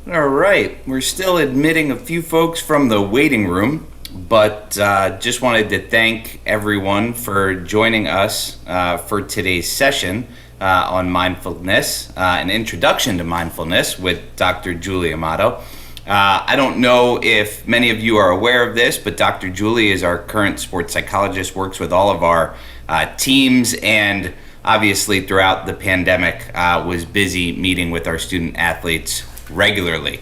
All right, we're still admitting a few folks from the waiting room, but just wanted to thank everyone for joining us for today's session on mindfulness, an introduction to mindfulness with Dr. Julie Amato. I don't know if many of you are aware of this, but Dr. Julie is our current sports psychologist, works with all of our teams, and obviously throughout the pandemic was busy meeting with our student athletes regularly.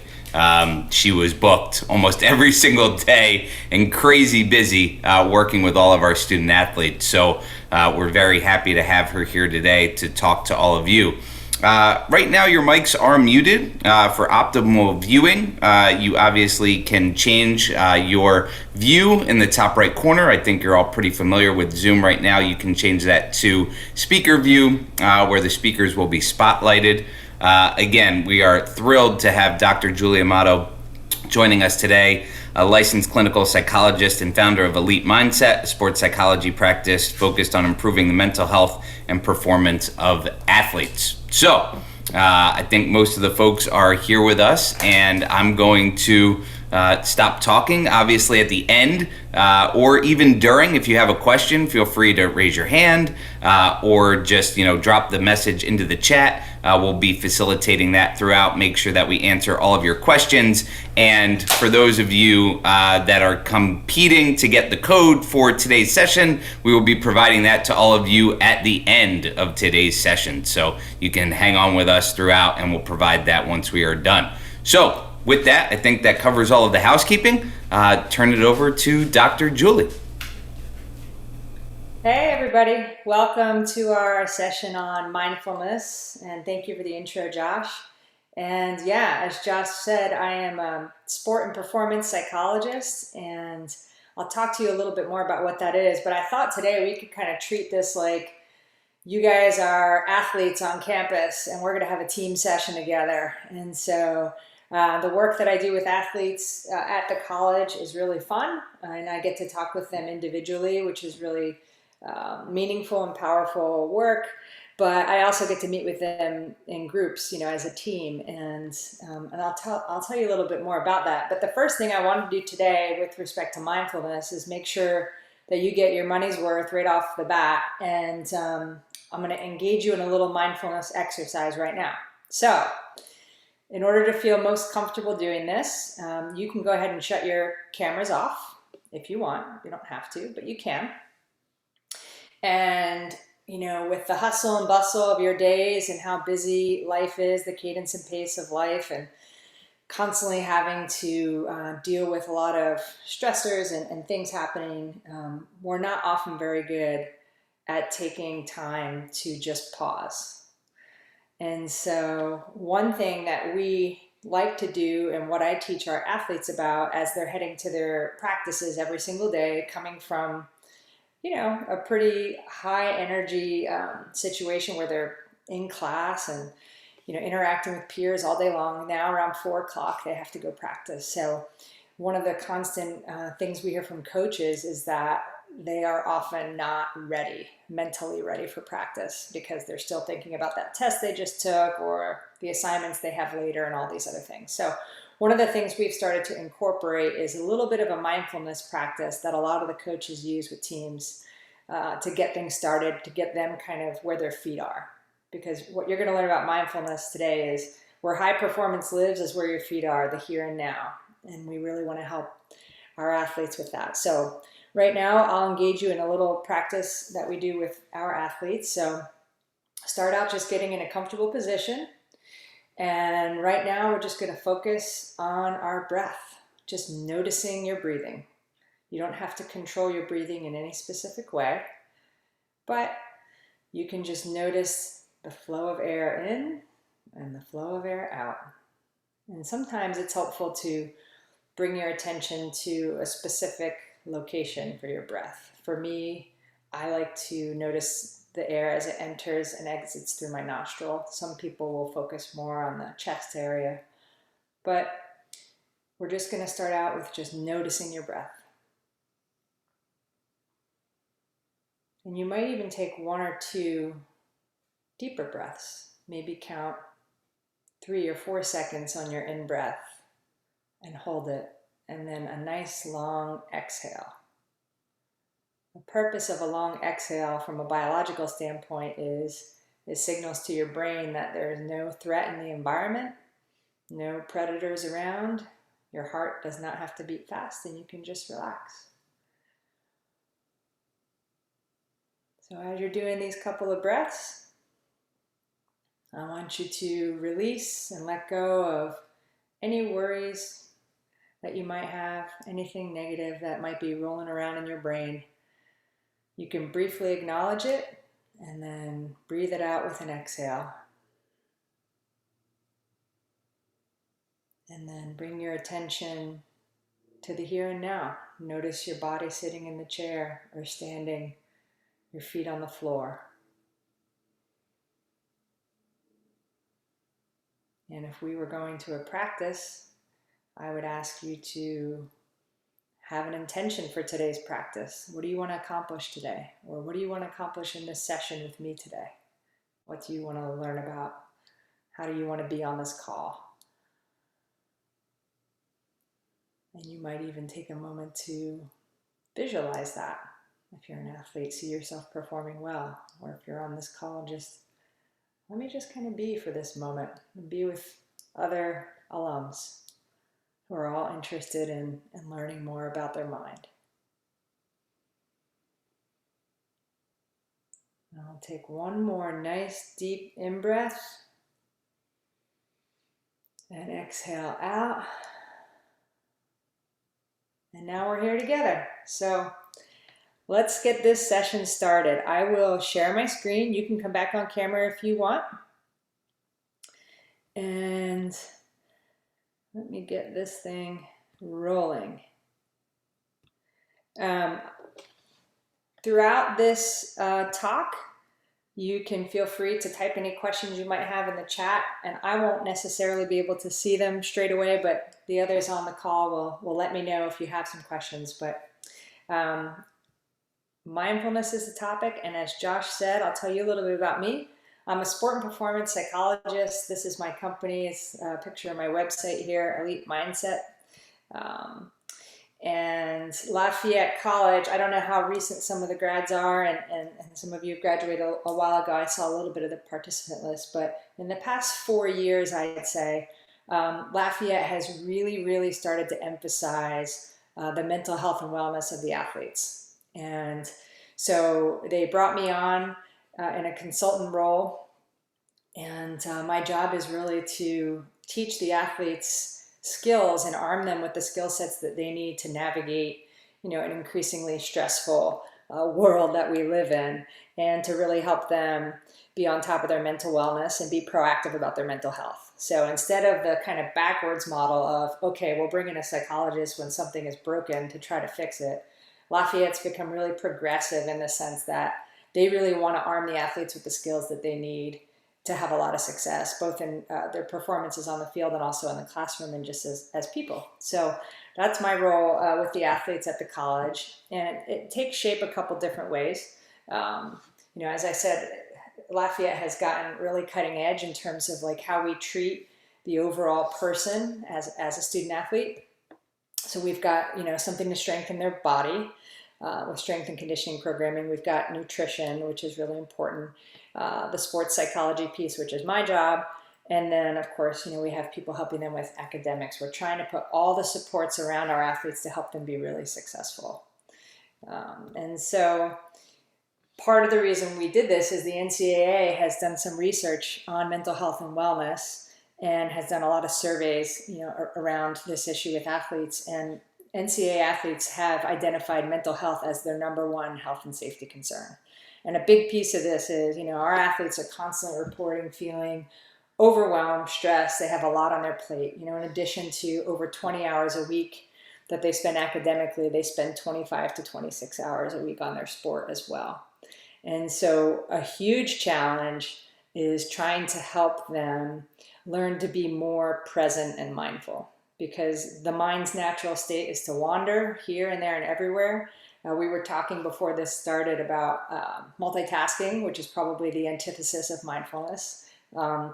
She was booked almost every single day and crazy busy working with all of our student athletes. So we're very happy to have her here today to talk to all of you. Right now, your mics are muted for optimal viewing. You obviously can change your view in the top right corner. I think you're all pretty familiar with Zoom right now. You can change that to speaker view, where the speakers will be spotlighted. Again, we are thrilled to have Dr. Julie Amato joining us today, a licensed clinical psychologist and founder of Elite Mindset, a sports psychology practice focused on improving the mental health and performance of athletes. So, I think most of the folks are here with us, and I'm going to stop talking. Obviously, at the end or even during, if you have a question, feel free to raise your hand or just drop the message into the chat. We'll be facilitating that throughout. Make sure that we answer all of your questions. And for those of you that are competing to get the code for today's session, we will be providing that to all of you at the end of today's session. So you can hang on with us throughout, and we'll provide that once we are done. So with that, I think that covers all of the housekeeping. Turn it over to Dr. Julie. Hey everybody, welcome to our session on mindfulness, and thank you for the intro, Josh. And yeah, as Josh said, I am a sport and performance psychologist, and I'll talk to you a little bit more about what that is. But I thought today we could kind of treat this like you guys are athletes on campus and we're going to have a team session together. And so the work that I do with athletes at the college is really fun, and I get to talk with them individually, which is really meaningful and powerful work. But I also get to meet with them in groups, as a team, and I'll tell you a little bit more about that. But the first thing I want to do today with respect to mindfulness is make sure that you get your money's worth right off the bat, and I'm going to engage you in a little mindfulness exercise right now. So, in order to feel most comfortable doing this, you can go ahead and shut your cameras off if you want. You don't have to, but you can. And, with the hustle and bustle of your days and how busy life is, the cadence and pace of life, and constantly having to deal with a lot of stressors and things happening, we're not often very good at taking time to just pause. And so one thing that we like to do, and what I teach our athletes about as they're heading to their practices every single day, coming from a pretty high energy situation where they're in class and interacting with peers all day long. Now around 4 o'clock they have to go practice. So one of the constant things we hear from coaches is that they are often not mentally ready for practice, because they're still thinking about that test they just took or the assignments they have later and all these other things. So one of the things we've started to incorporate is a little bit of a mindfulness practice that a lot of the coaches use with teams to get things started, to get them kind of where their feet are. Because what you're going to learn about mindfulness today is where high performance lives is where your feet are, the here and now. And we really want to help our athletes with that. So right now, I'll engage you in a little practice that we do with our athletes. So start out just getting in a comfortable position. And right now, we're just going to focus on our breath, just noticing your breathing. You don't have to control your breathing in any specific way, but you can just notice the flow of air in and the flow of air out. And sometimes it's helpful to bring your attention to a specific location for your breath. For me, I like to notice the air as it enters and exits through my nostril. Some people will focus more on the chest area, but we're just going to start out with just noticing your breath. And you might even take 1 or 2 deeper breaths. Maybe count 3 or 4 seconds on your in-breath and hold it, and then a nice long exhale. The purpose of a long exhale from a biological standpoint is it signals to your brain that there is no threat in the environment, no predators around. Your heart does not have to beat fast, and you can just relax. So as you're doing these couple of breaths, I want you to release and let go of any worries that you might have, anything negative that might be rolling around in your brain. You can briefly acknowledge it and then breathe it out with an exhale. And then bring your attention to the here and now. Notice your body sitting in the chair or standing, your feet on the floor. And if we were going to a practice, I would ask you to have an intention for today's practice. What do you want to accomplish today? Or what do you want to accomplish in this session with me today? What do you want to learn about? How do you want to be on this call? And you might even take a moment to visualize that. If you're an athlete, see yourself performing well. Or if you're on this call, just let me just kind of be for this moment and be with other alums who are all interested in learning more about their mind. I'll take one more nice deep in-breath and exhale out. And now we're here together. So let's get this session started. I will share my screen. You can come back on camera if you want. And let me get this thing rolling. Throughout this talk, you can feel free to type any questions you might have in the chat, and I won't necessarily be able to see them straight away, but the others on the call will let me know if you have some questions. But mindfulness is the topic, and as Josh said, I'll tell you a little bit about me. I'm a sport and performance psychologist. This is my company. It's a picture of my website here, Elite Mindset. And Lafayette College, I don't know how recent some of the grads are, and some of you have graduated a while ago. I saw a little bit of the participant list, but in the past 4 years, I'd say, Lafayette has really started to emphasize the mental health and wellness of the athletes. And so they brought me on in a consultant role, and my job is really to teach the athletes skills and arm them with the skill sets that they need to navigate, an increasingly stressful world that we live in, and to really help them be on top of their mental wellness and be proactive about their mental health. So instead of the kind of backwards model of, okay, we'll bring in a psychologist when something is broken to try to fix it, Lafayette's become really progressive in the sense that they really want to arm the athletes with the skills that they need to have a lot of success, both in their performances on the field and also in the classroom and just as people. So that's my role with the athletes at the college. And it takes shape a couple different ways. As I said, Lafayette has gotten really cutting edge in terms of like how we treat the overall person as a student athlete. So we've got, something to strengthen their body with strength and conditioning programming. We've got nutrition, which is really important. The sports psychology piece, which is my job. And then, of course, we have people helping them with academics. We're trying to put all the supports around our athletes to help them be really successful. And so part of the reason we did this is the NCAA has done some research on mental health and wellness and has done a lot of surveys, around this issue with athletes. And NCAA athletes have identified mental health as their number one health and safety concern. And a big piece of this is, our athletes are constantly reporting feeling overwhelmed, stressed. They have a lot on their plate. In addition to over 20 hours a week that they spend academically, they spend 25 to 26 hours a week on their sport as well. And so a huge challenge is trying to help them learn to be more present and mindful, because the mind's natural state is to wander here and there and everywhere. We were talking before this started about multitasking, which is probably the antithesis of mindfulness.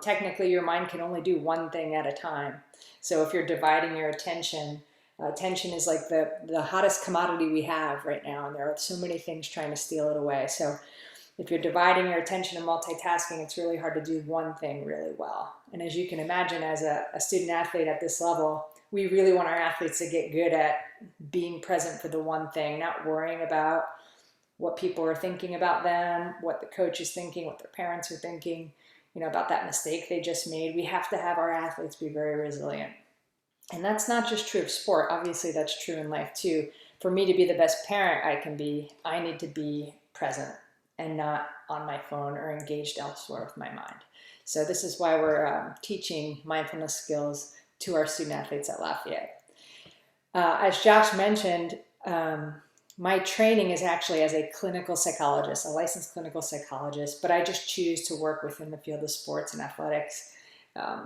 Technically, your mind can only do one thing at a time. So if you're dividing your attention, attention is like the hottest commodity we have right now, and there are so many things trying to steal it away. So if you're dividing your attention and multitasking, it's really hard to do one thing really well. And as you can imagine, as a student athlete at this level, we really want our athletes to get good at being present for the one thing, not worrying about what people are thinking about them, what the coach is thinking, what their parents are thinking, about that mistake they just made. We have to have our athletes be very resilient. And that's not just true of sport. Obviously, that's true in life too. For me to be the best parent I can be, I need to be present and not on my phone or engaged elsewhere with my mind. So this is why we're teaching mindfulness skills to our student athletes at Lafayette. As Josh mentioned, my training is actually as a clinical psychologist, a licensed clinical psychologist, but I just choose to work within the field of sports and athletics.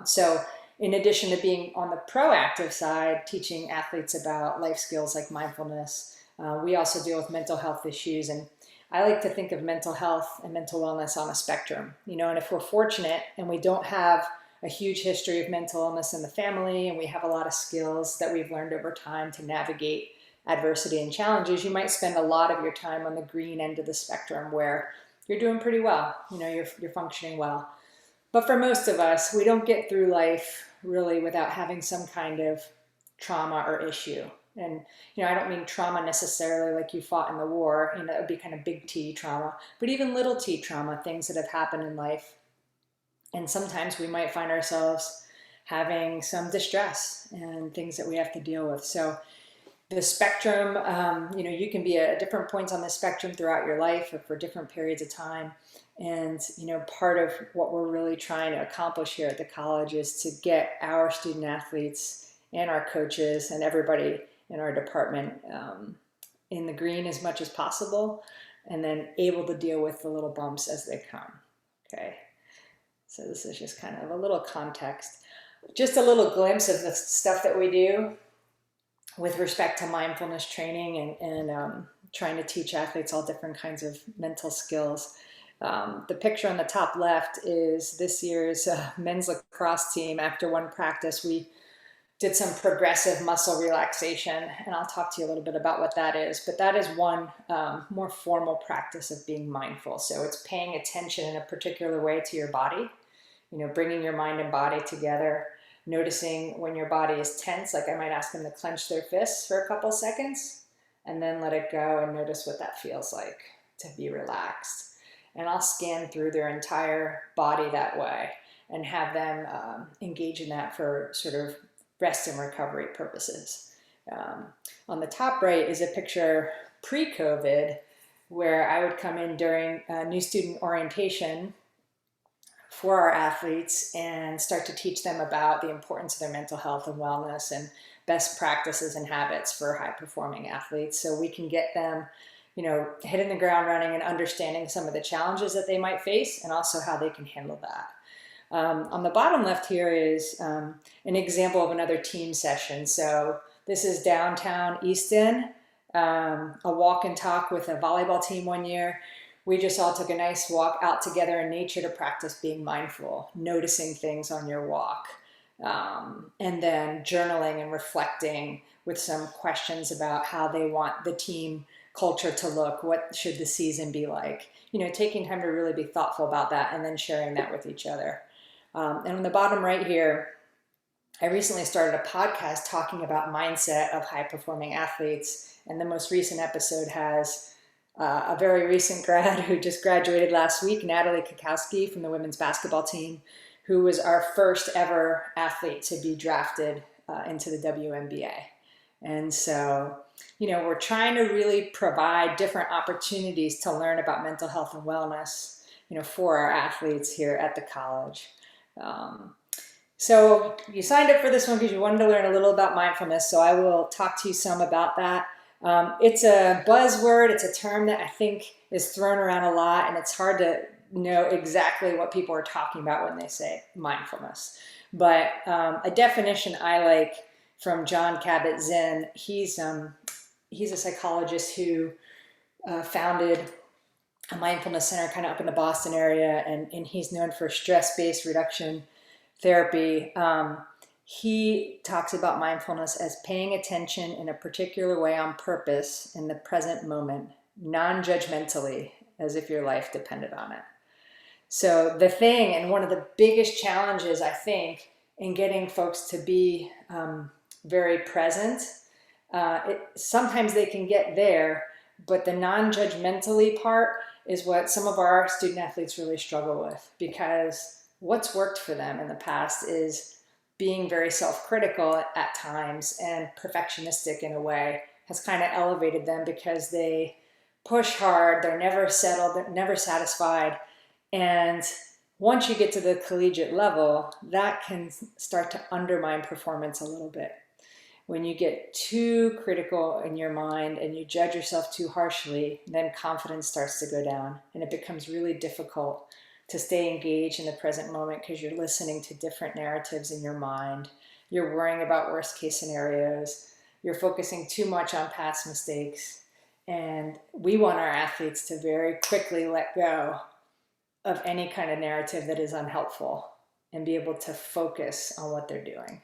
So in addition to being on the proactive side, teaching athletes about life skills like mindfulness, we also deal with mental health issues. And I like to think of mental health and mental wellness on a spectrum, and if we're fortunate and we don't have a huge history of mental illness in the family, and we have a lot of skills that we've learned over time to navigate adversity and challenges, you might spend a lot of your time on the green end of the spectrum where you're doing pretty well, you're functioning well. But for most of us, we don't get through life really without having some kind of trauma or issue. And, I don't mean trauma necessarily like you fought in the war, it would be kind of big T trauma, but even little t trauma, things that have happened in life. And sometimes we might find ourselves having some distress and things that we have to deal with. So the spectrum, you can be at different points on the spectrum throughout your life or for different periods of time. And, part of what we're really trying to accomplish here at the college is to get our student athletes and our coaches and everybody in our department in the green as much as possible, and then able to deal with the little bumps as they come. Okay. So this is just kind of a little context, just a little glimpse of the stuff that we do with respect to mindfulness training and trying to teach athletes all different kinds of mental skills. The picture on the top left is this year's men's lacrosse team. After one practice, we did some progressive muscle relaxation, and I'll talk to you a little bit about what that is. But that is one more formal practice of being mindful. So it's paying attention in a particular way to your body, bringing your mind and body together, noticing when your body is tense, like I might ask them to clench their fists for a couple seconds and then let it go and notice what that feels like to be relaxed. And I'll scan through their entire body that way and have them engage in that for sort of rest and recovery purposes. On the top right is a picture pre-COVID where I would come in during new student orientation for our athletes and start to teach them about the importance of their mental health and wellness and best practices and habits for high-performing athletes, so we can get them, hitting the ground running and understanding some of the challenges that they might face and also how they can handle that. On the bottom left here is an example of another team session. So this is downtown Easton, a walk and talk with a volleyball team one year. We just all took a nice walk out together in nature to practice being mindful, noticing things on your walk, and then journaling and reflecting with some questions about how they want the team culture to look. What should the season be like? Taking time to really be thoughtful about that and then sharing that with each other. And on the bottom right here, I recently started a podcast talking about mindset of high-performing athletes, and the most recent episode has a very recent grad who just graduated last week, Natalie Kakowski from the women's basketball team, who was our first ever athlete to be drafted into the WNBA. And so, we're trying to really provide different opportunities to learn about mental health and wellness, for our athletes here at the college. So you signed up for this one because you wanted to learn a little about mindfulness. So I will talk to you some about that. It's a buzzword. It's a term that I think is thrown around a lot, and it's hard to know exactly what people are talking about when they say mindfulness. But a definition I like from John Kabat-Zinn, he's a psychologist who founded a mindfulness center kind of up in the Boston area, and he's known for stress-based reduction therapy. He talks about mindfulness as paying attention in a particular way on purpose in the present moment, non-judgmentally, as if your life depended on it. So the thing, and one of the biggest challenges, I think, in getting folks to be very present, sometimes they can get there, but the non-judgmentally part is what some of our student athletes really struggle with, because what's worked for them in the past is being very self-critical at times and perfectionistic in a way has kind of elevated them because they push hard, they're never settled, they're never satisfied. And once you get to the collegiate level, that can start to undermine performance a little bit. When you get too critical in your mind and you judge yourself too harshly, then confidence starts to go down, and it becomes really difficult to stay engaged in the present moment because you're listening to different narratives in your mind. You're worrying about worst case scenarios. You're focusing too much on past mistakes. And we want our athletes to very quickly let go of any kind of narrative that is unhelpful and be able to focus on what they're doing.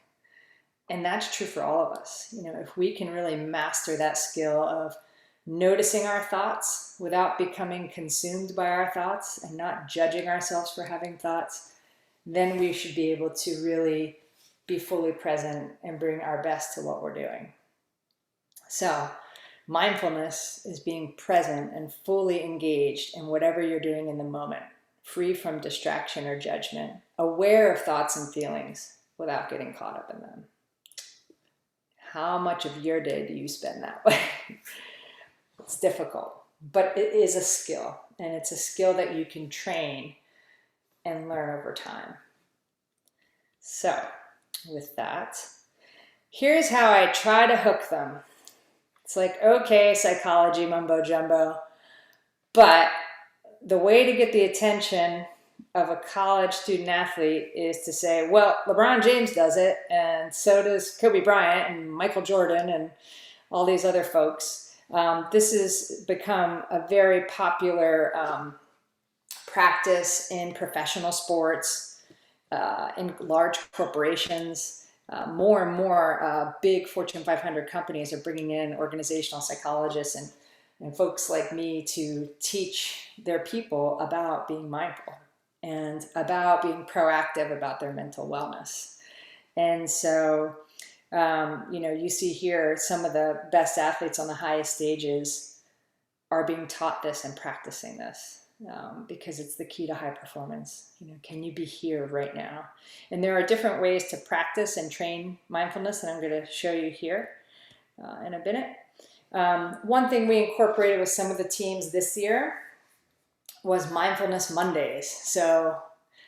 And that's true for all of us. You know, if we can really master that skill of noticing our thoughts without becoming consumed by our thoughts and not judging ourselves for having thoughts, then we should be able to really be fully present and bring our best to what we're doing. So mindfulness is being present and fully engaged in whatever you're doing in the moment, free from distraction or judgment, aware of thoughts and feelings without getting caught up in them. How much of your day do you spend that way? It's difficult, but it is a skill, and it's a skill that you can train and learn over time. So with that, here's how I try to hook them. It's like, okay, psychology mumbo jumbo, but the way to get the attention of a college student athlete is to say, well, LeBron James does it, and so does Kobe Bryant and Michael Jordan and all these other folks. This has become a very popular practice in professional sports, in large corporations. More and more big Fortune 500 companies are bringing in organizational psychologists and folks like me to teach their people about being mindful and about being proactive about their mental wellness. And so, you see here some of the best athletes on the highest stages are being taught this and practicing this because it's the key to high performance. Can you be here right now? And there are different ways to practice and train mindfulness that I'm going to show you here in a minute. One thing we incorporated with some of the teams this year was Mindfulness Mondays. So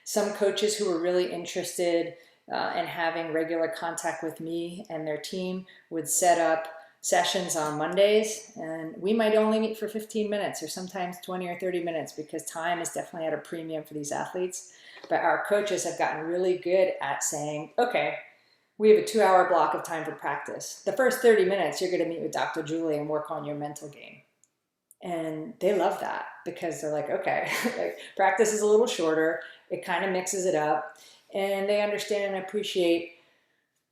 some coaches who were really interested in having regular contact with me and their team would set up sessions on Mondays, and we might only meet for 15 minutes or sometimes 20 or 30 minutes because time is definitely at a premium for these athletes. But our coaches have gotten really good at saying, okay, we have a 2-hour block of time for practice. The first 30 minutes, you're going to meet with Dr. Julie and work on your mental game. And they love that because they're like, okay, like, practice is a little shorter. It kind of mixes it up. And they understand and appreciate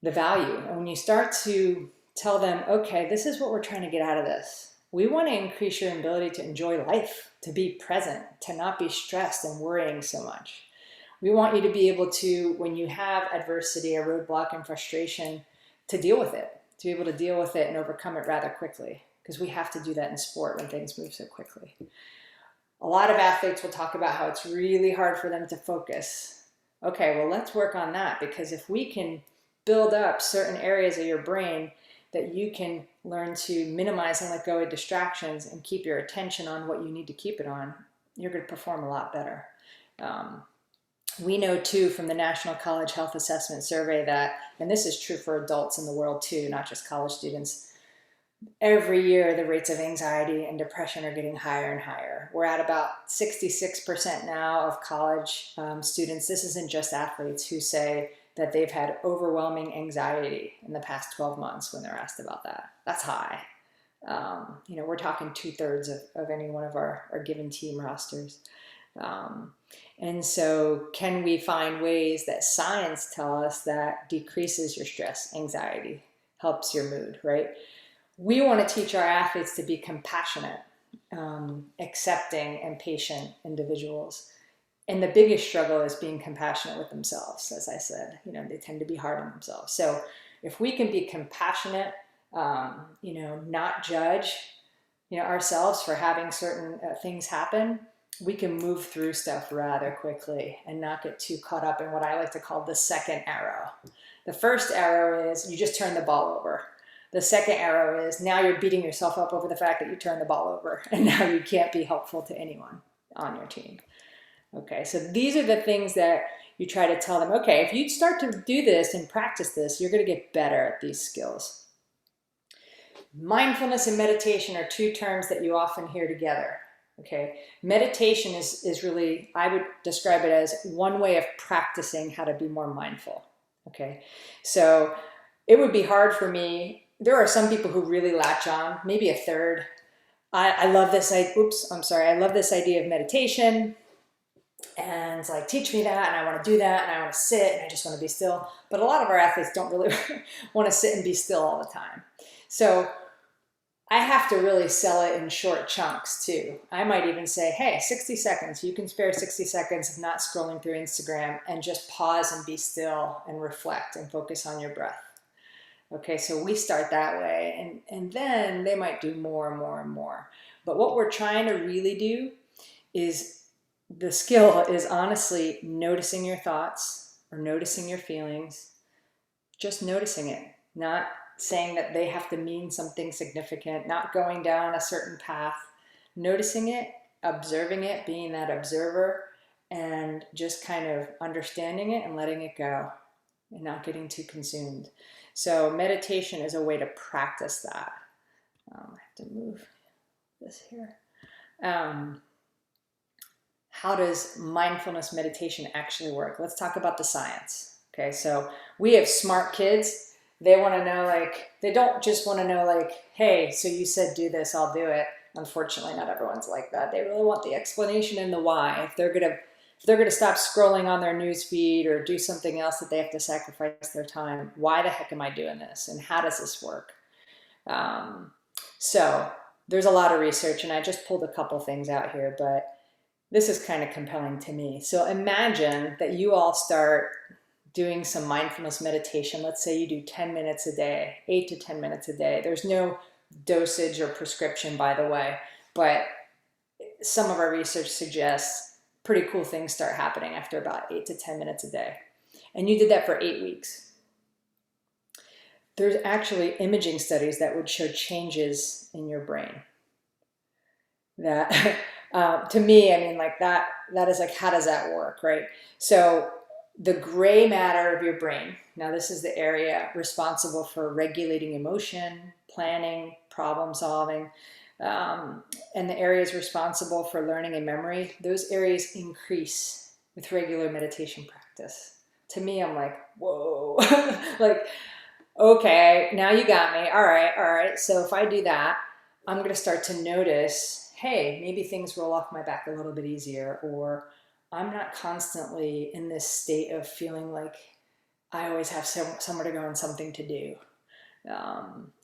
the value. And when you start to tell them, okay, this is what we're trying to get out of this. We want to increase your ability to enjoy life, to be present, to not be stressed and worrying so much. We want you to be able to, when you have adversity, a roadblock, and frustration, to deal with it, to be able to deal with it and overcome it rather quickly. Because we have to do that in sport when things move so quickly. A lot of athletes will talk about how it's really hard for them to focus. Okay, well, let's work on that, because if we can build up certain areas of your brain that you can learn to minimize and let go of distractions and keep your attention on what you need to keep it on, you're going to perform a lot better. We know too from the National College Health Assessment Survey that, and this is true for adults in the world too, not just college students, every year the rates of anxiety and depression are getting higher and higher. We're at about 66% now of college students, this isn't just athletes, who say that they've had overwhelming anxiety in the past 12 months when they're asked about that. That's high. We're talking 2/3 of any one of our given team rosters. And so can we find ways that science tell us that decreases your stress, anxiety, helps your mood, right? We want to teach our athletes to be compassionate, accepting, and patient individuals. And the biggest struggle is being compassionate with themselves. As I said, they tend to be hard on themselves. So if we can be compassionate, not judge, ourselves for having certain things happen, we can move through stuff rather quickly and not get too caught up in what I like to call the second arrow. The first arrow is you just turn the ball over. The second arrow is now you're beating yourself up over the fact that you turned the ball over and now you can't be helpful to anyone on your team. Okay, so these are the things that you try to tell them, okay, if you start to do this and practice this, you're going to get better at these skills. Mindfulness and meditation are two terms that you often hear together. Okay, meditation is really, I would describe it as one way of practicing how to be more mindful. Okay, so it would be hard for me. There are some people who really latch on, maybe a third. I love this. I love this idea of meditation. And it's like, teach me that, and I want to do that, and I want to sit, and I just want to be still. But a lot of our athletes don't really want to sit and be still all the time. So I have to really sell it in short chunks too. I might even say, hey, 60 seconds. You can spare 60 seconds of not scrolling through Instagram and just pause and be still and reflect and focus on your breath. Okay, so we start that way, and then they might do more and more and more. But what we're trying to really do is, the skill is honestly noticing your thoughts or noticing your feelings, just noticing it, not saying that they have to mean something significant, not going down a certain path, noticing it, observing it, being that observer, and just kind of understanding it and letting it go and not getting too consumed. So meditation is a way to practice that. I have to move this here. How does mindfulness meditation actually work? Let's talk about the science. Okay, so we have smart kids. They want to know, they don't just want to know, hey, so you said do this, I'll do it. Unfortunately, not everyone's like that. They really want the explanation and the why. If they're gonna stop scrolling on their news feed or do something else that they have to sacrifice their time, why the heck am I doing this? And how does this work? So there's a lot of research, and I just pulled a couple things out here, but this is kind of compelling to me. So imagine that you all start doing some mindfulness meditation. Let's say you do 10 minutes a day, 8 to 10 minutes a day. There's no dosage or prescription, by the way, but some of our research suggests pretty cool things start happening after about 8 to 10 minutes a day. And you did that for 8 weeks. There's actually imaging studies that would show changes in your brain. That to me, I mean, that is how does that work, right? So the gray matter of your brain, now this is the area responsible for regulating emotion, planning, problem solving, and the areas responsible for learning and memory, those areas increase with regular meditation practice. To me, I'm like, whoa, okay, now you got me. All right. So if I do that, I'm going to start to notice, hey, maybe things roll off my back a little bit easier, or I'm not constantly in this state of feeling like I always have somewhere to go and something to do.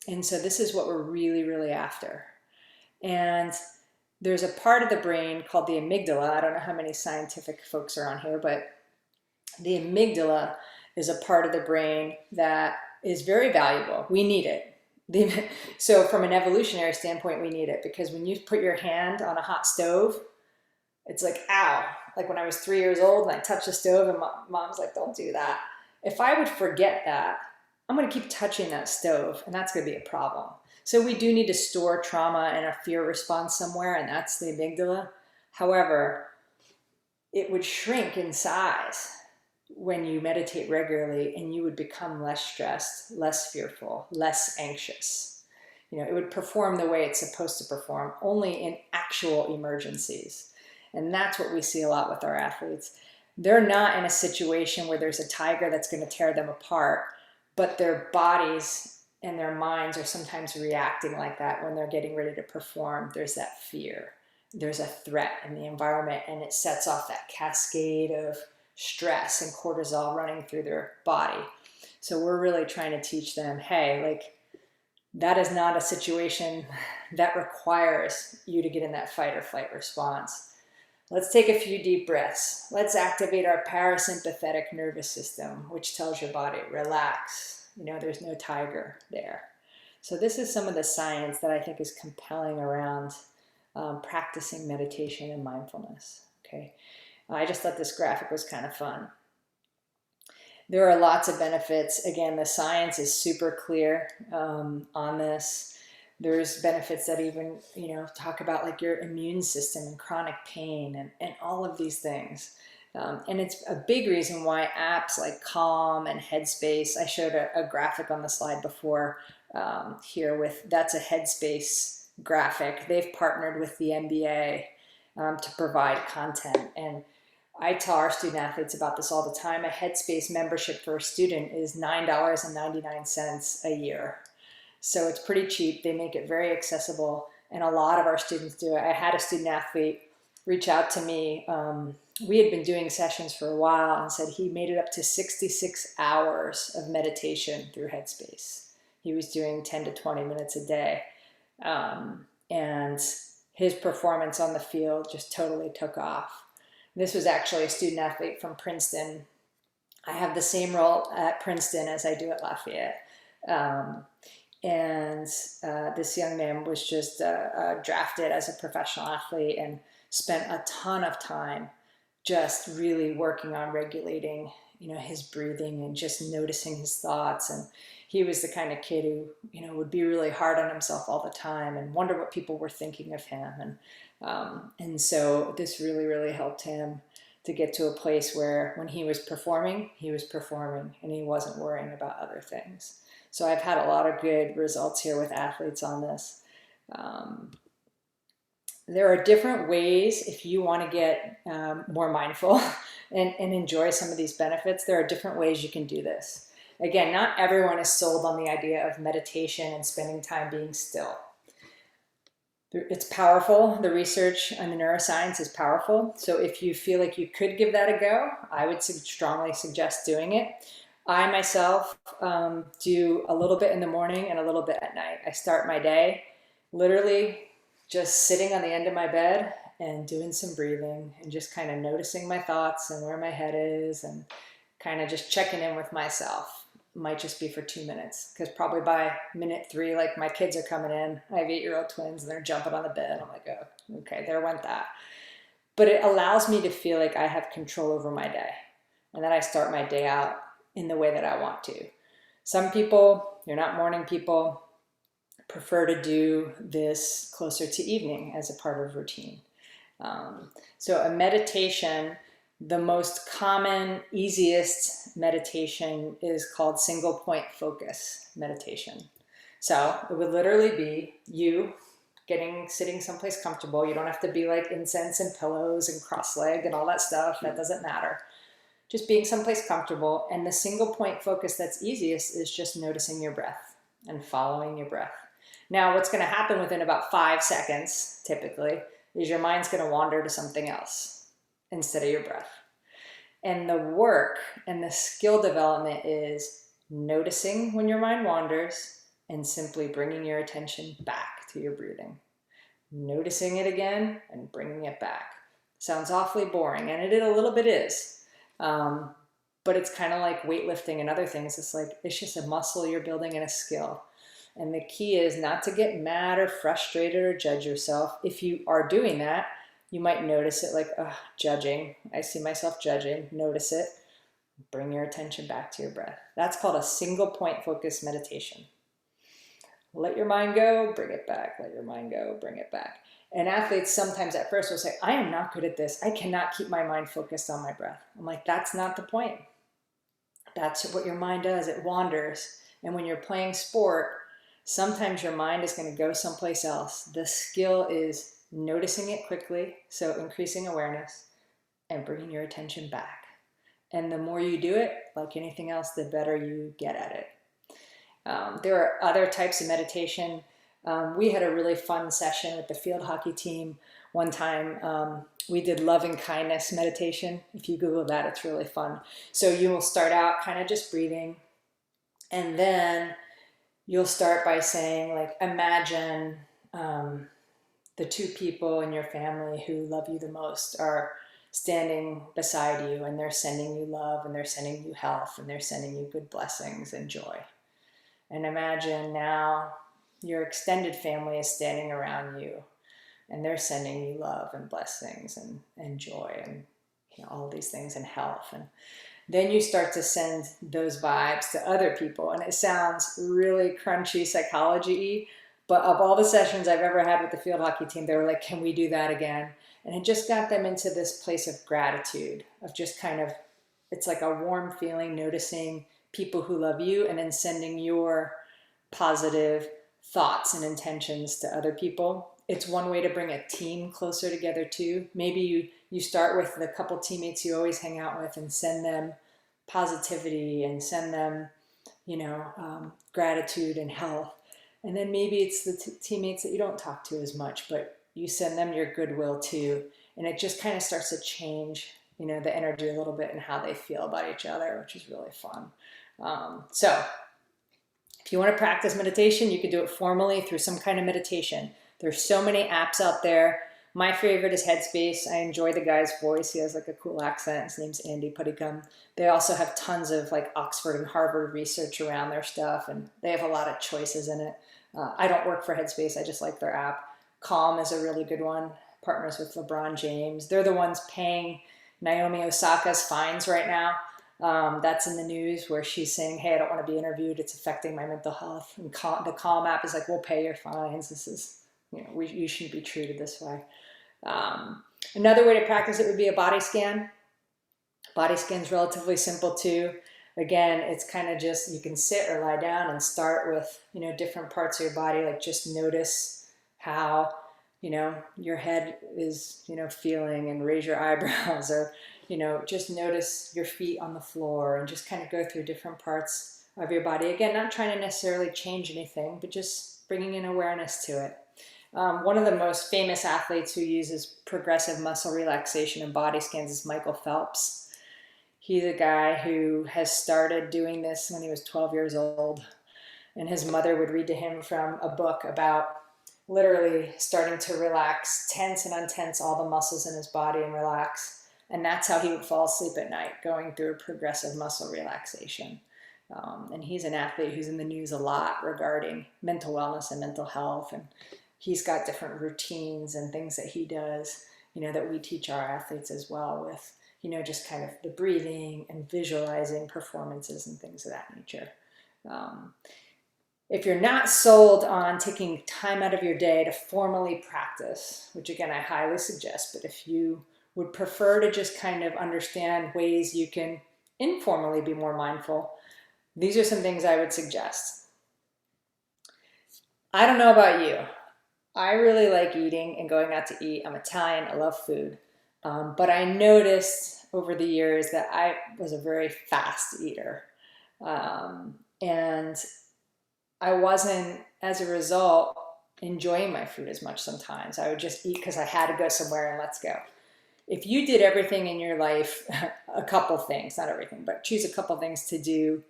And so this is what we're really, really after. And there's a part of the brain called the amygdala. I don't know how many scientific folks are on here, but the amygdala is a part of the brain that is very valuable. We need it. So from an evolutionary standpoint, we need it, because when you put your hand on a hot stove, it's like, ow. Like when I was 3 years old and I touched the stove and mom's like, don't do that. If I would forget that, I'm going to keep touching that stove, and that's going to be a problem. So we do need to store trauma and a fear response somewhere, and that's the amygdala. However, it would shrink in size when you meditate regularly, and you would become less stressed, less fearful, less anxious. It would perform the way it's supposed to perform, only in actual emergencies. And that's what we see a lot with our athletes. They're not in a situation where there's a tiger that's going to tear them apart, but their bodies and their minds are sometimes reacting like that when they're getting ready to perform. There's that fear, there's a threat in the environment, and it sets off that cascade of stress and cortisol running through their body. So we're really trying to teach them, hey, like, that is not a situation that requires you to get in that fight or flight response. Let's take a few deep breaths. Let's activate our parasympathetic nervous system, which tells your body, relax. You know, there's no tiger there. So this is some of the science that I think is compelling around practicing meditation and mindfulness. Okay, I just thought this graphic was kind of fun. There are lots of benefits. Again, the science is super clear on this. There's benefits that even, talk about like your immune system and chronic pain and all of these things. And it's a big reason why apps like Calm and Headspace, I showed a graphic on the slide before here with, that's a Headspace graphic. They've partnered with the NBA to provide content. And I tell our student athletes about this all the time. A Headspace membership for a student is $9.99 a year. So it's pretty cheap. They make it very accessible, and a lot of our students do it. I had a student athlete reach out to me. We had been doing sessions for a while and said he made it up to 66 hours of meditation through Headspace. He was doing 10 to 20 minutes a day. And his performance on the field just totally took off. This was actually a student athlete from Princeton. I have the same role at Princeton as I do at Lafayette. This young man was just drafted as a professional athlete and spent a ton of time just really working on regulating, his breathing and just noticing his thoughts. And he was the kind of kid who, would be really hard on himself all the time and wonder what people were thinking of him. And so this really, really helped him to get to a place where when he was performing and he wasn't worrying about other things. So I've had a lot of good results here with athletes on this. There are different ways if you want to get more mindful and enjoy some of these benefits. There are different ways you can do this. Again, not everyone is sold on the idea of meditation and spending time being still. It's powerful. The research and the neuroscience is powerful. So if you feel like you could give that a go, I would strongly suggest doing it. I myself do a little bit in the morning and a little bit at night. I start my day literally just sitting on the end of my bed and doing some breathing and just kind of noticing my thoughts and where my head is and kind of just checking in with myself. Might just be for 2 minutes, because probably by minute 3, like, my kids are coming in. I have 8-year-old twins and they're jumping on the bed. I'm like, oh, okay, there went that. But it allows me to feel like I have control over my day and that I start my day out in the way that I want to. Some people, you're not morning people, prefer to do this closer to evening as a part of routine. So a meditation, the most common, easiest meditation is called single point focus meditation. So it would literally be you sitting someplace comfortable. You don't have to be like incense and pillows and cross-legged and all that stuff. That doesn't matter. Just being someplace comfortable. And the single point focus that's easiest is just noticing your breath and following your breath. Now, what's going to happen within about 5 seconds, typically, is your mind's going to wander to something else instead of your breath. And the work and the skill development is noticing when your mind wanders and simply bringing your attention back to your breathing. Noticing it again and bringing it back. Sounds awfully boring, and it a little bit is. But it's kind of like weightlifting and other things. It's just a muscle you're building and a skill. And the key is not to get mad or frustrated or judge yourself. If you are doing that, you might notice it like, judging. I see myself judging. Notice it. Bring your attention back to your breath. That's called a single point focus meditation. Let your mind go, bring it back. Let your mind go, bring it back. And athletes sometimes at first will say, I am not good at this. I cannot keep my mind focused on my breath. I'm like, that's not the point. That's what your mind does. It wanders. And when you're playing sport, sometimes your mind is going to go someplace else. The skill is noticing it quickly, so increasing awareness, and bringing your attention back. And the more you do it, like anything else, the better you get at it. There are other types of meditation. We had a really fun session with the field hockey team one time. We did love and kindness meditation. If you Google that, it's really fun. So you will start out kind of just breathing, and then you'll start by saying, like, imagine the two people in your family who love you the most are standing beside you, and they're sending you love, and they're sending you health, and they're sending you good blessings and joy. And imagine now your extended family is standing around you, and they're sending you love and blessings and joy and all these things and health. And then you start to send those vibes to other people. And it sounds really crunchy psychology-y, but of all the sessions I've ever had with the field hockey team, they were like, can we do that again? And it just got them into this place of gratitude, of just kind of, it's like a warm feeling, noticing people who love you and then sending your positive thoughts and intentions to other people. It's one way to bring a team closer together too. Maybe you start with the couple teammates you always hang out with and send them positivity and send them, gratitude and health. And then maybe it's the teammates that you don't talk to as much, but you send them your goodwill too. And it just kind of starts to change, the energy a little bit and how they feel about each other, which is really fun. So if you want to practice meditation, you can do it formally through some kind of meditation. There's so many apps out there. My favorite is Headspace. I enjoy the guy's voice. He has like a cool accent. His name's Andy Puttycombe. They also have tons of like Oxford and Harvard research around their stuff, and they have a lot of choices in it. I don't work for Headspace. I just like their app. Calm is a really good one. Partners with LeBron James. They're the ones paying Naomi Osaka's fines right now. That's in the news where she's saying, hey, I don't want to be interviewed. It's affecting my mental health. And the Calm app is like, we'll pay your fines. This is, you shouldn't be treated this way. Another way to practice it would be a body scan. Body scan's relatively simple too. Again, it's kind of just, you can sit or lie down and start with, different parts of your body. Like just notice how, your head is, feeling, and raise your eyebrows, or, just notice your feet on the floor, and just kind of go through different parts of your body. Again, not trying to necessarily change anything, but just bringing in awareness to it. One of the most famous athletes who uses progressive muscle relaxation and body scans is Michael Phelps. He's a guy who has started doing this when he was 12 years old, and his mother would read to him from a book about literally starting to relax, tense and untense all the muscles in his body and relax. And that's how he would fall asleep at night, going through progressive muscle relaxation. And he's an athlete who's in the news a lot regarding mental wellness and mental health. And he's got different routines and things that he does, that we teach our athletes as well with, just kind of the breathing and visualizing performances and things of that nature. If you're not sold on taking time out of your day to formally practice, which again, I highly suggest, but if you would prefer to just kind of understand ways you can informally be more mindful, these are some things I would suggest. I don't know about you. I really like eating and going out to eat. I'm Italian. I love food. But I noticed over the years that I was a very fast eater. And I wasn't, as a result, enjoying my food as much sometimes. I would just eat because I had to go somewhere and let's go. If you did everything in your life, a couple things, not everything, but choose a couple things to do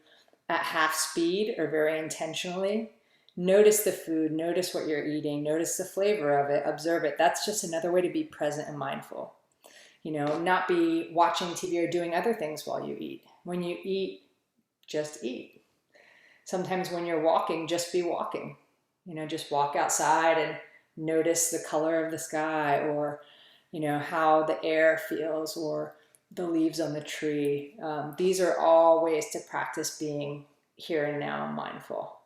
at half speed or very intentionally, notice the food, notice what you're eating, notice the flavor of it, observe it. That's just another way to be present and mindful. Not be watching TV or doing other things while you eat. When you eat, just eat. Sometimes when you're walking, just be walking. Just walk outside and notice the color of the sky, or, how the air feels, or the leaves on the tree. These are all ways to practice being here and now mindful.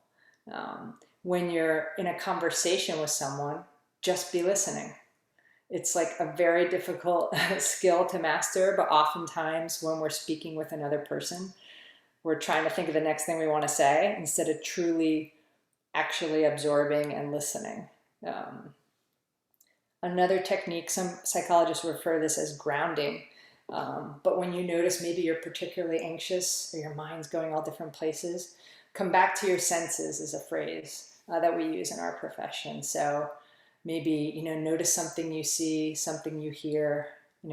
When you're in a conversation with someone, just be listening. It's like a very difficult skill to master, but oftentimes when we're speaking with another person, we're trying to think of the next thing we want to say instead of truly actually absorbing and listening. Another technique, some psychologists refer to this as grounding. But when you notice maybe you're particularly anxious or your mind's going all different places, come back to your senses is a phrase that we use in our profession. So maybe, notice something you see, something you hear,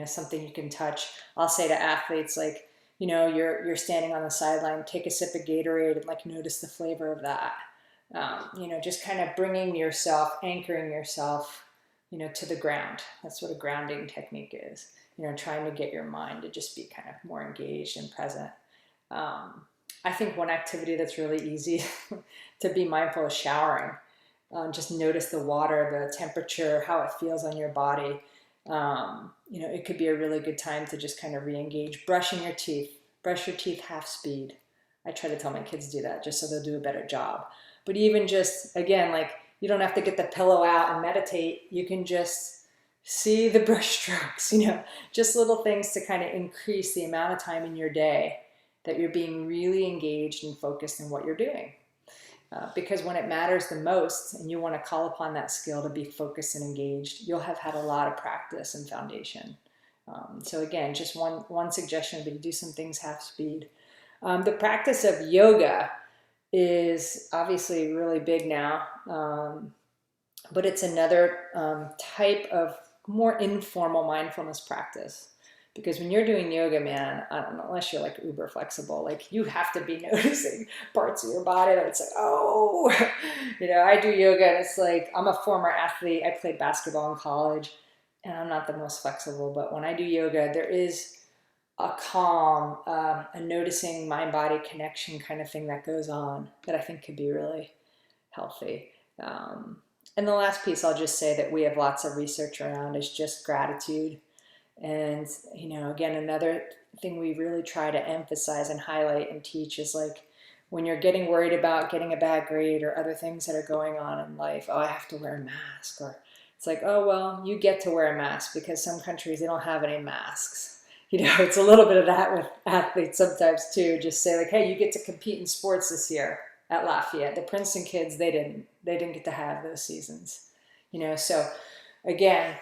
something you can touch. I'll say to athletes, like, you're standing on the sideline, take a sip of Gatorade and like notice the flavor of that. Just kind of bringing yourself, anchoring yourself, to the ground. That's what a grounding technique is. Trying to get your mind to just be kind of more engaged and present. I think one activity that's really easy to be mindful is showering. Just notice the water, the temperature, how it feels on your body. It could be a really good time to just kind of re-engage. Brushing your teeth. Brush your teeth half speed. I try to tell my kids to do that just so they'll do a better job. But even just, again, like, you don't have to get the pillow out and meditate. You can just see the brush strokes, just little things to kind of increase the amount of time in your day that you're being really engaged and focused in what you're doing. Because when it matters the most and you want to call upon that skill to be focused and engaged, you'll have had a lot of practice and foundation. So again, just one suggestion would be to do some things half speed. The practice of yoga is obviously really big now, but it's another type of more informal mindfulness practice. Because when you're doing yoga, man, I don't know, unless you're like uber flexible, like you have to be noticing parts of your body that it's like, oh, I do yoga and it's like, I'm a former athlete. I played basketball in college and I'm not the most flexible, but when I do yoga, there is a calm, a noticing mind-body connection kind of thing that goes on that I think could be really healthy. And the last piece I'll just say that we have lots of research around is just gratitude. And, again, another thing we really try to emphasize and highlight and teach is like when you're getting worried about getting a bad grade or other things that are going on in life, oh, I have to wear a mask. Or it's like, oh, well, you get to wear a mask because some countries, they don't have any masks. It's a little bit of that with athletes sometimes too. Just say like, hey, you get to compete in sports this year at Lafayette. The Princeton kids, they didn't get to have those seasons. So again,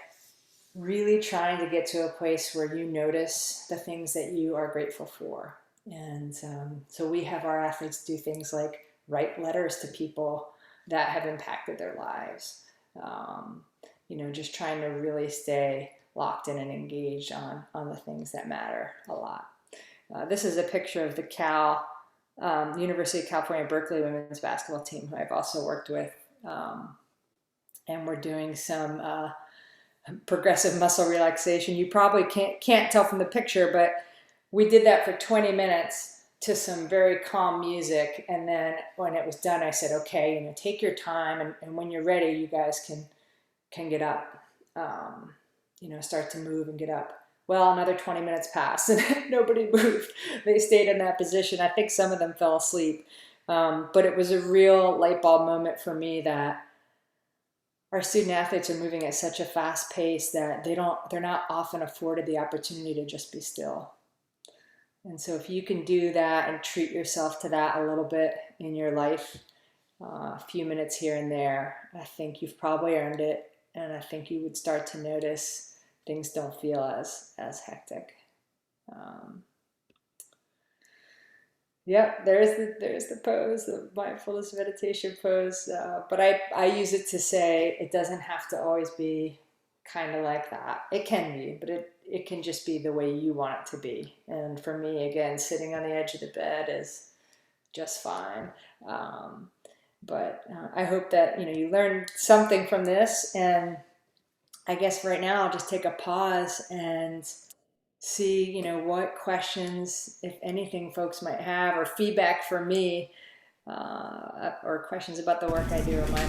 really trying to get to a place where you notice the things that you are grateful for. And so we have our athletes do things like write letters to people that have impacted their lives. Just trying to really stay locked in and engaged on the things that matter a lot. This is a picture of the University of California, Berkeley women's basketball team, who I've also worked with. And we're doing some progressive muscle relaxation. You probably can't tell from the picture, but we did that for 20 minutes to some very calm music. And then when it was done, I said, okay, take your time. And when you're ready, you guys can get up, start to move and get up. Well, another 20 minutes passed and nobody moved. They stayed in that position. I think some of them fell asleep. But it was a real light bulb moment for me that our student athletes are moving at such a fast pace that they're not often afforded the opportunity to just be still. And so if you can do that and treat yourself to that a little bit in your life, a few minutes here and there, I think you've probably earned it. And I think you would start to notice things don't feel as hectic. Yep, there's the pose, the mindfulness meditation pose. But I use it to say it doesn't have to always be kind of like that. It can be, but it can just be the way you want it to be. And for me, again, sitting on the edge of the bed is just fine. But I hope that you learned something from this. And I guess right now I'll just take a pause and see, what questions, if anything, folks might have, or feedback for me, or questions about the work I do or my.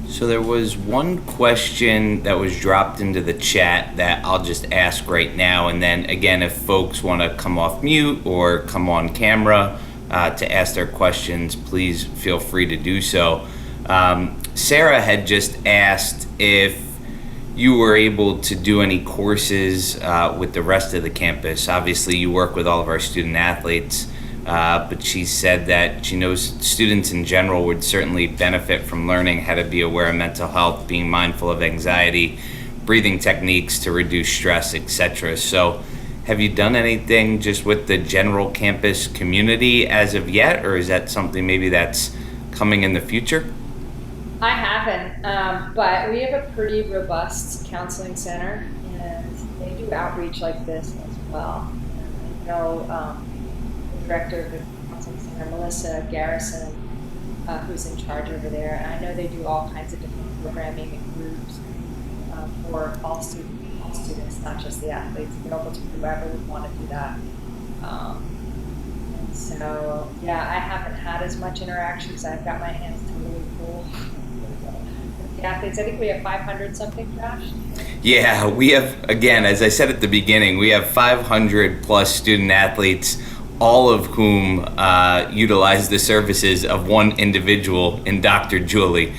So there was one question that was dropped into the chat that I'll just ask right now, and then again, if folks want to come off mute or come on camera to ask their questions, please feel free to do so. Sarah had just asked if you were able to do any courses with the rest of the campus. Obviously, you work with all of our student athletes, but she said that she knows students in general would certainly benefit from learning how to be aware of mental health, being mindful of anxiety, breathing techniques to reduce stress, etc. So Have you done anything just with the general campus community as of yet, or is that something maybe that's coming in the future? I haven't, but we have a pretty robust counseling center, and they do outreach like this as well. And I know the director of the counseling center, Melissa Garrison, who's in charge over there, and I know they do all kinds of different programming and groups for all students, not just the athletes, available to whoever would want to do that. Um, and so, yeah, I haven't had as much interaction because I've got my hands totally full with the athletes. I think we have 500 something, Josh. Yeah, we have, again, as I said at the beginning, we have 500 plus student athletes, all of whom utilize the services of one individual in Dr. Julie.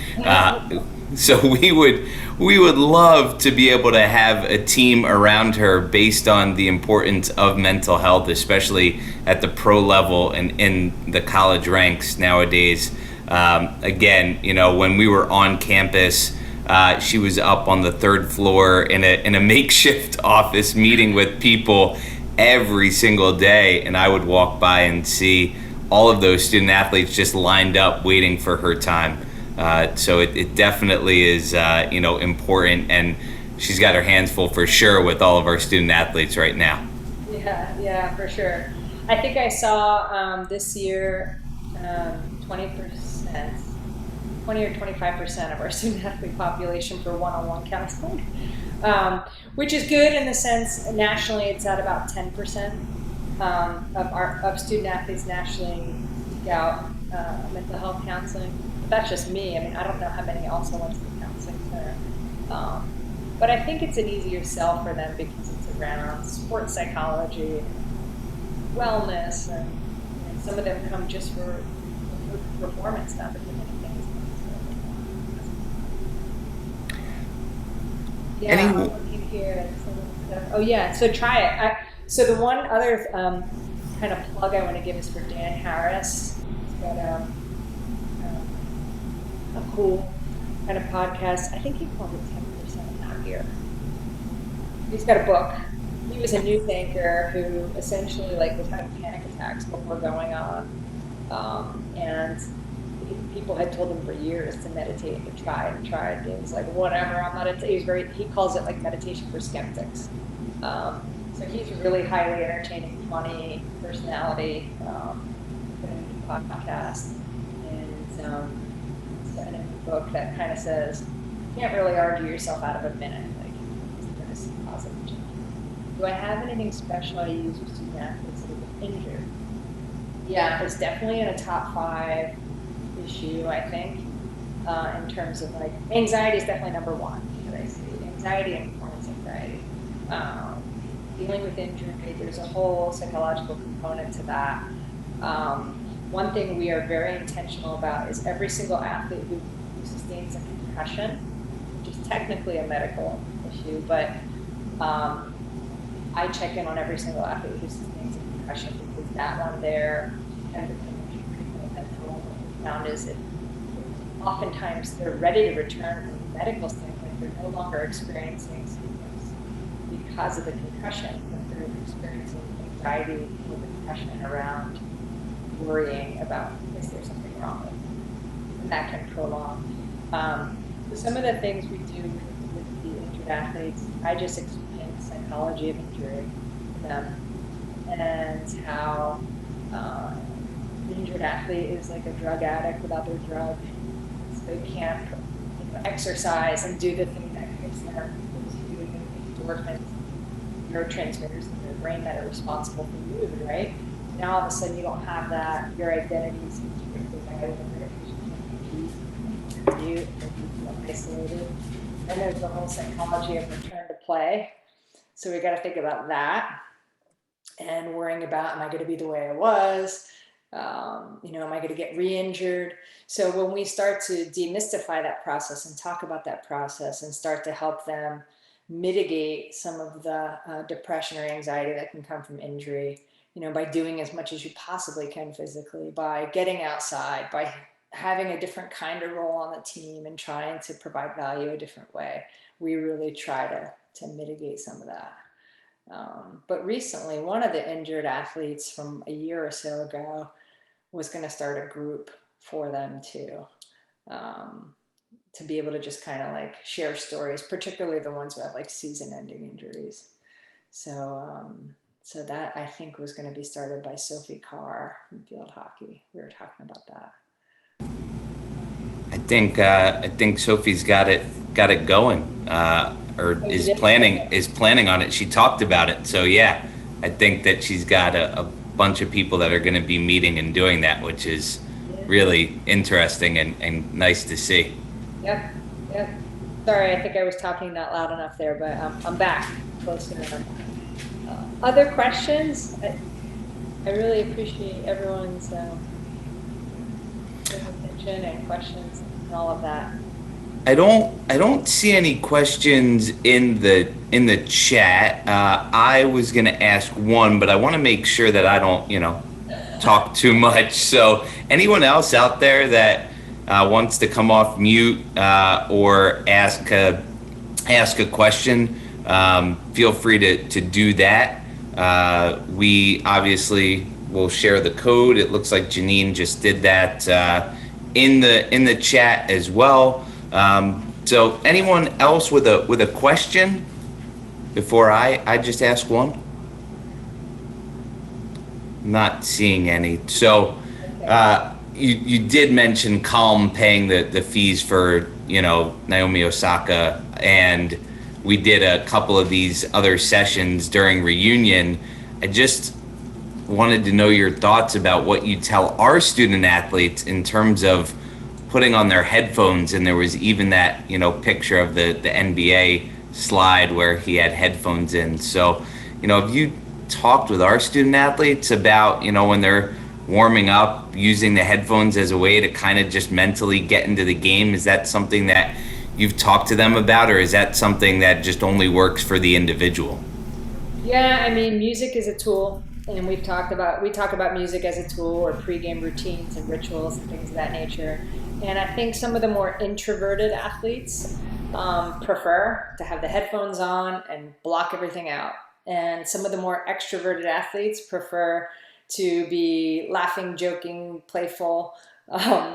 So we would love to be able to have a team around her based on the importance of mental health, especially at the pro level and in the college ranks nowadays. Again, when we were on campus, she was up on the third floor in a makeshift office meeting with people every single day, and I would walk by and see all of those student athletes just lined up waiting for her time. So it definitely is important, and she's got her hands full for sure with all of our student athletes right now. Yeah, for sure. I think I saw this year 20%, 20 or 25% of our student athlete population for one-on-one counseling, which is good in the sense nationally it's at about 10% of student athletes nationally seek out mental health counseling. But that's just me. I mean, I don't know how many also went to the counseling center. Um, but I think it's an easier sell for them because it's around sports psychology, wellness, and some of them come just for performance, not because anything is yeah, I'm Any looking here at some of the stuff. Oh yeah, so try it. So the one other kind of plug I want to give is for Dan Harris. He's got a cool kind of podcast. I think he called it 10% Happier. He's got a book. He was a news anchor who essentially was having panic attacks before going on, and people had told him for years to meditate and tried. And he was like, whatever, I'm not into. He calls it like meditation for skeptics. So he's a really highly entertaining, funny personality, podcast, and he's got a book that kind of says you can't really argue yourself out of a minute. Like, there is positive change. Do I have anything special I use with student athletes that have been injured? Yeah, it's definitely in a top 5 issue, I think, in terms of anxiety is definitely number 1 that I see. Anxiety and performance anxiety. Dealing with injury, there's a whole psychological component to that. One thing we are very intentional about is every single athlete who sustains a concussion, which is technically a medical issue, but I check in on every single athlete who sustains a concussion because that one there and the mental what we found is that oftentimes they're ready to return from a medical standpoint. They're no longer experiencing symptoms because of the concussion, but they're experiencing anxiety with the concussion around worrying about is there something wrong with them, and that can prolong. So some of the things we do with the injured athletes, I just explain the psychology of injury to them and how the injured athlete is like a drug addict without their drug. So they can't exercise and do the thing that gives them endorphins, neurotransmitters in their brain that are responsible for mood, right? Now all of a sudden you don't have that, your identity is you isolated. And there's the whole psychology of return to play. So we got to think about that and worrying about, am I going to be the way I was? Am I going to get re-injured? So when we start to demystify that process and talk about that process and start to help them mitigate some of the depression or anxiety that can come from injury, by doing as much as you possibly can physically, by getting outside, by having a different kind of role on the team and trying to provide value a different way, we really try to mitigate some of that. But recently, one of the injured athletes from a year or so ago was going to start a group for them too, to be able to just kind of like share stories, particularly the ones who have like season-ending injuries. So that I think was going to be started by Sophie Carr from field hockey. We were talking about that. I think Sophie's got it going, or Oh, you is did? planning on it. She talked about it, so yeah, I think that she's got a bunch of people that are going to be meeting and doing that, which is Yeah. really interesting and nice to see. Yep. Yep. Sorry, I think I was talking not loud enough there, but I'm back close enough. Other questions? I really appreciate everyone's attention and questions and all of that. I don't see any questions in the chat. I was gonna ask one, but I want to make sure that I don't, talk too much. So anyone else out there that wants to come off mute or ask a question, feel free to do that. We obviously will share the code. It looks like Janine just did that in the chat as well. So anyone else with a question before I just ask one? Not seeing any. So you did mention Calm paying the fees for Naomi Osaka, and we did a couple of these other sessions during Reunion. I just wanted to know your thoughts about what you tell our student athletes in terms of putting on their headphones. And there was even that picture of the NBA slide where he had headphones in. So have you talked with our student athletes about when they're warming up using the headphones as a way to kind of just mentally get into the game? Is that something that you've talked to them about, or is that something that just only works for the individual? Yeah, I mean, music is a tool, and we talk about music as a tool or pregame routines and rituals and things of that nature. And I think some of the more introverted athletes prefer to have the headphones on and block everything out. And some of the more extroverted athletes prefer to be laughing, joking, playful,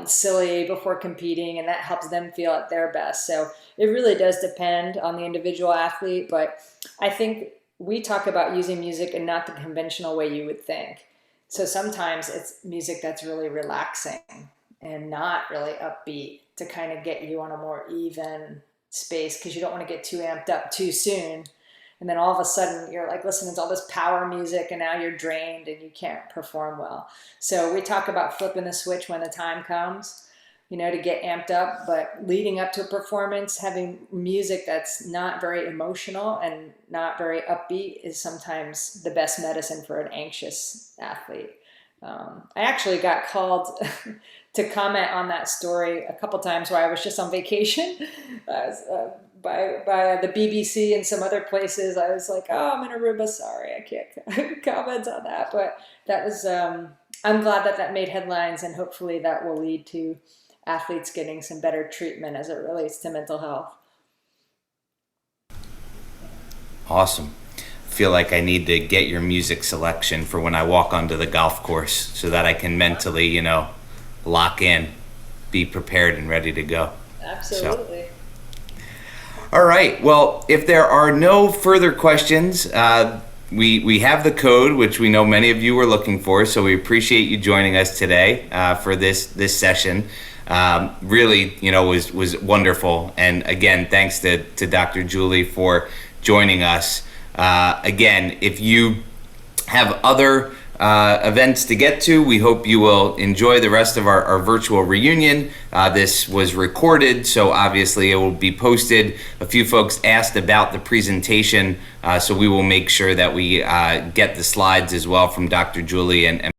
silly before competing, and that helps them feel at their best. So it really does depend on the individual athlete, but I think we talk about using music in not the conventional way you would think. So sometimes it's music that's really relaxing and not really upbeat to kind of get you on a more even space, because you don't want to get too amped up too soon. And then all of a sudden you're like listening to all this power music and now you're drained and you can't perform well. So we talk about flipping the switch when the time comes, to get amped up, but leading up to a performance, having music that's not very emotional and not very upbeat is sometimes the best medicine for an anxious athlete. I actually got called to comment on that story a couple times where I was just on vacation by the BBC and some other places. I was like, oh, I'm in Aruba. Sorry, I can't comment on that. But that was, I'm glad that made headlines, and hopefully that will lead to athletes getting some better treatment as it relates to mental health. Awesome. Feel like I need to get your music selection for when I walk onto the golf course so that I can mentally, lock in, be prepared and ready to go. Absolutely. So, all right. Well, if there are no further questions, we have the code, which we know many of you were looking for. So we appreciate you joining us today for this session. Really, was wonderful. And again, thanks to Dr. Julie for joining us. Again, if you have other events to get to, we hope you will enjoy the rest of our virtual reunion. This was recorded, so obviously it will be posted. A few folks asked about the presentation, so we will make sure that we get the slides as well from Dr. Julie and